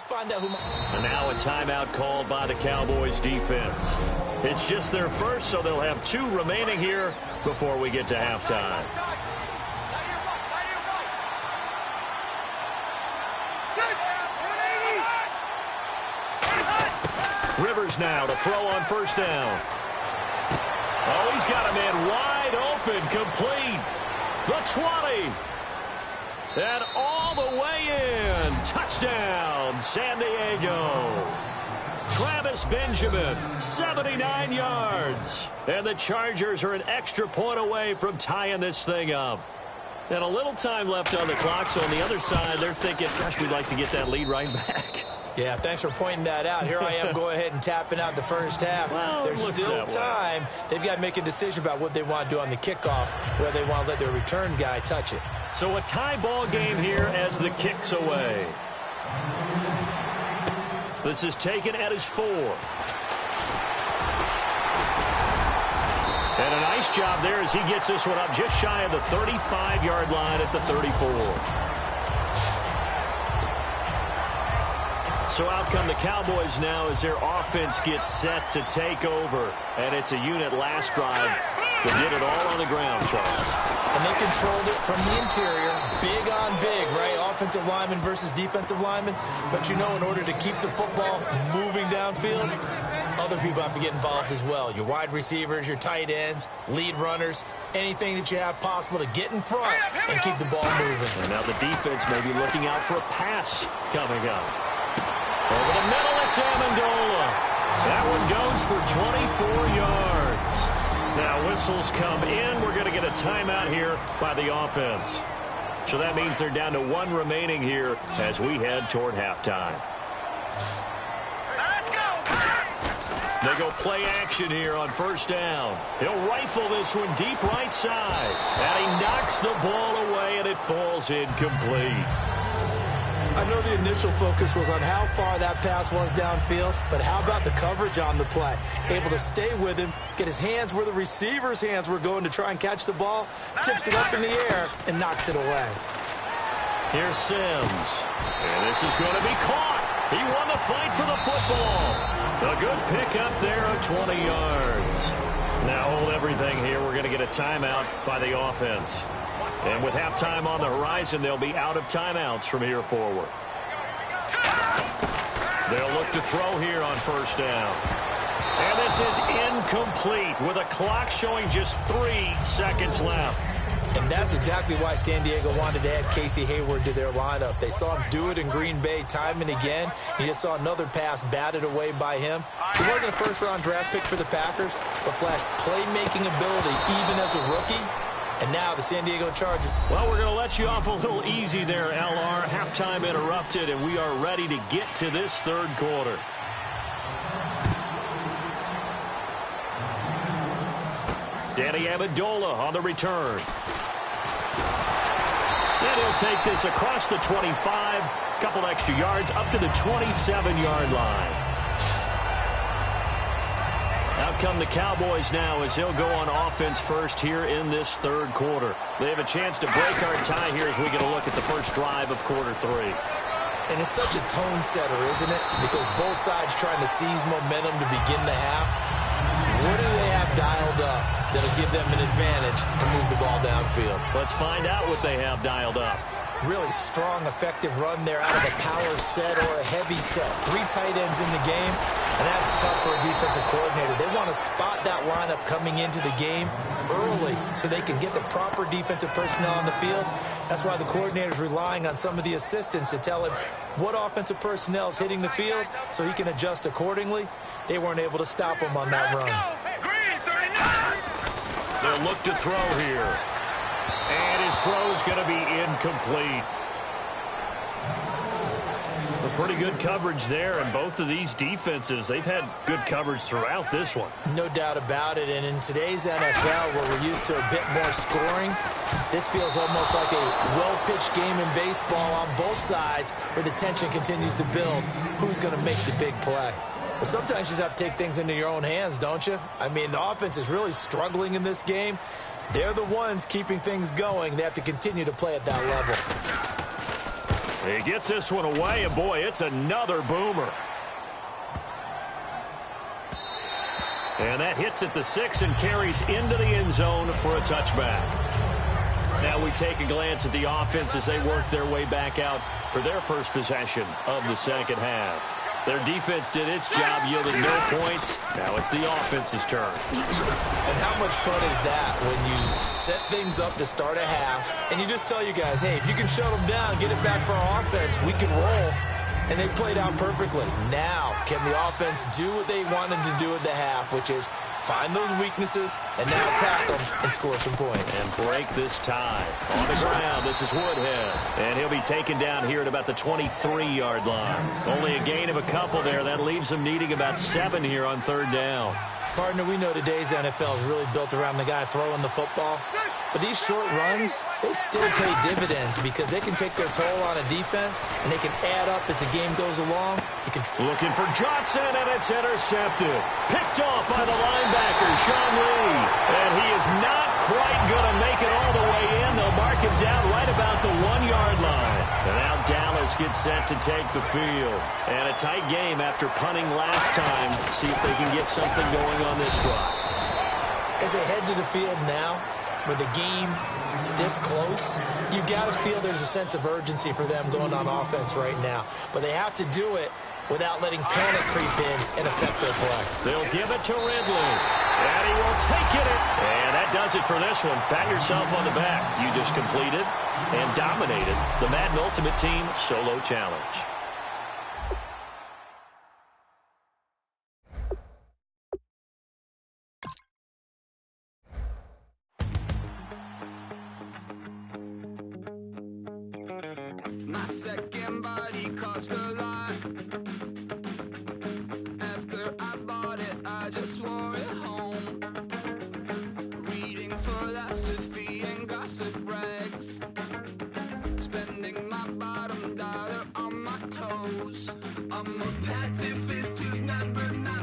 find out who. And now a timeout called by the Cowboys defense. It's just their first, so they'll have 2 remaining here before we get to halftime. Rivers now to throw on first down. Oh, he's got a man wide open, complete. The 20. And all the way in. Touchdown, San Diego. Travis Benjamin, 79 yards. And the Chargers are an extra point away from tying this thing up. And a little time left on the clock, so on the other side, they're thinking, gosh, we'd like to get that lead right back. Yeah, thanks for pointing that out. Here I am going ahead and tapping out the first half. Well, there's still time. They've got to make a decision about what they want to do on the kickoff, whether they want to let their return guy touch it. So a tie ball game here as the kick's away. This is taken at his 4. And a nice job there as he gets this one up just shy of the 35-yard line at the 34. So out come the Cowboys now as their offense gets set to take over. And it's a unit last drive that did it all on the ground, Charles. And they controlled it from the interior. Big on big, right? Offensive lineman versus defensive lineman. But you know, in order to keep the football moving downfield, other people have to get involved as well. Your wide receivers, your tight ends, lead runners, anything that you have possible to get in front and keep the ball moving. And now the defense may be looking out for a pass coming up. Over the middle, it's Amendola. That one goes for 24 yards. Now whistles come in. We're going to get a timeout here by the offense. So that means they're down to 1 remaining here as we head toward halftime. Let's go. They go play action here on first down. He'll rifle this one deep right side. And he knocks the ball away, and it falls incomplete. I know the initial focus was on how far that pass was downfield, but how about the coverage on the play? Able to stay with him, get his hands where the receiver's hands were going to try and catch the ball, tips it up in the air, and knocks it away. Here's Sims. And this is going to be caught. He won the fight for the football. A good pick up there of 20 yards. Now hold everything here. We're going to get a timeout by the offense. And with halftime on the horizon, they'll be out of timeouts from here forward. They'll look to throw here on first down. And this is incomplete with a clock showing just 3 seconds left. And that's exactly why San Diego wanted to add Casey Hayward to their lineup. They saw him do it in Green Bay time and again. You just saw another pass batted away by him. He wasn't a first-round draft pick for the Packers, but flashed playmaking ability even as a rookie. And now the San Diego Chargers. Well, we're going to let you off a little easy there, LR. Halftime interrupted, and we are ready to get to this third quarter. Danny Amendola on the return. And he'll take this across the 25, couple extra yards, up to the 27-yard line. Out come the Cowboys now as they'll go on offense first here in this third quarter. They have a chance to break our tie here as we get a look at the first drive of quarter 3. And it's such a tone setter, isn't it? Because both sides trying to seize momentum to begin the half. What do they have dialed up that'll give them an advantage to move the ball downfield? Let's find out what they have dialed up. Really strong, effective run there out of a power set or a heavy set. 3 tight ends in the game, and that's tough for a defensive coordinator. They want to spot that lineup coming into the game early so they can get the proper defensive personnel on the field. That's why the coordinator's relying on some of the assistants to tell him what offensive personnel is hitting the field so he can adjust accordingly. They weren't able to stop him on that run. They'll look to throw here. And his throw is going to be incomplete. A pretty good coverage there, and both of these defenses, they've had good coverage throughout this one. No doubt about it, and in today's NFL, where we're used to a bit more scoring, this feels almost like a well-pitched game in baseball on both sides where the tension continues to build. Who's going to make the big play? But sometimes you just have to take things into your own hands, don't you? I mean, the offense is really struggling in this game. They're the ones keeping things going. They have to continue to play at that level. He gets this one away, and boy, it's another boomer. And that hits at the 6 and carries into the end zone for a touchback. Now we take a glance at the offense as they work their way back out for their first possession of the second half. Their defense did its job, yielding no points. Now it's the offense's turn. And how much fun is that when you set things up to start a half, and you just tell you guys, hey, if you can shut them down, get it back for our offense, we can roll. And they played out perfectly. Now, can the offense do what they wanted to do at the half, which is find those weaknesses and now attack them and score some points. And break this tie. On the ground, this is Woodhead. And he'll be taken down here at about the 23-yard line. Only a gain of a couple there. That leaves them needing about 7 here on third down. Partner, we know today's NFL is really built around the guy throwing the football. But these short runs, they still pay dividends because they can take their toll on a defense, and they can add up as the game goes along. Looking for Johnson, and it's intercepted. Picked off by the linebacker, Sean Lee. And he is not quite going to make it all the way in. They'll mark him down right about the 1-yard line. And now Dallas gets set to take the field. And a tight game after punting last time. See if they can get something going on this drive. As they head to the field now, with the game this close, you've got to feel there's a sense of urgency for them going on offense right now. But they have to do it without letting panic creep in and affect their play. They'll give it to Ridley. And he will take it. And that does it for this one. Pat yourself on the back. You just completed and dominated the Madden Ultimate Team Solo Challenge. My second body cost a lot. After I bought it, I just wore it home. Reading philosophy and gossip rags. Spending my bottom dollar on my toes. I'm a pacifist who's never not